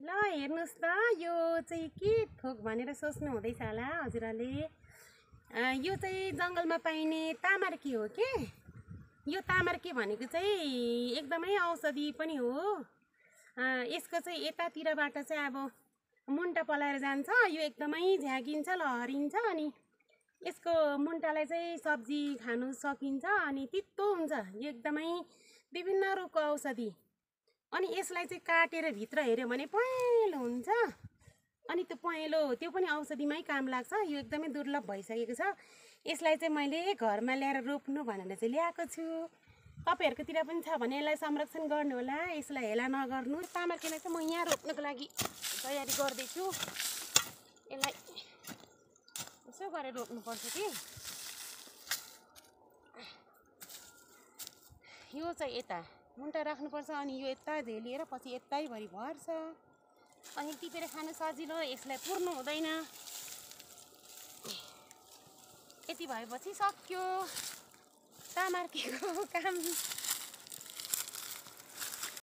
ल हेर्नुस् त यो चाहिँ के थोक भनेर सोच्नु हुँदैछ होला हजुरहरूले। यो चाहिँ जङ्गलमा पाइने तामार्की हो के। यो तामार्की भनेको चाहिँ एकदमै औषधि पनि हो। यसको चाहिँ यतातिरबाट चाहिँ अब मुन्टा पलाएर जान्छ। यो एकदमै झ्याकिन्छ लहरिन्छ अनि यसको मुन्टालाई चाहिँ सब्जी खानु सकिन्छ अनि तितो हुन्छ। यो एकदमै विभिन्न रोगको औषधि। अनि यसलाई चाहिँ काटेर भित्र हेर्यो भने पहेँलो हुन्छ। अनि त्यो पहेँलो त्यो पनि औषधिमै काम लाग्छ। यो एकदमै दुर्लभ भइसकेको छ। यसलाई चाहिँ मैले घरमा ल्याएर रोप्नु भनेर चाहिँ ल्याएको छु। तपाईहरुकोतिर पनि छ भने यसलाई संरक्षण गर्नु होला। यसलाई हेला नगर्नु। तामार्कीलाई चाहिँ म यहाँ रोप्नको लागि तयारी गर्दै छु। यसलाई यसो गरेर रोप्नुपर्छ कि यो चाहिँ यता मुन्टा राख्नुपर्छ अनि यो यता झेलिएर पछि यतैभरि भर्छ अनि टिपेर खानु सजिलो। यसलाई पुर्नु हुँदैन। यति भएपछि सक्यो तामार्कीको काम।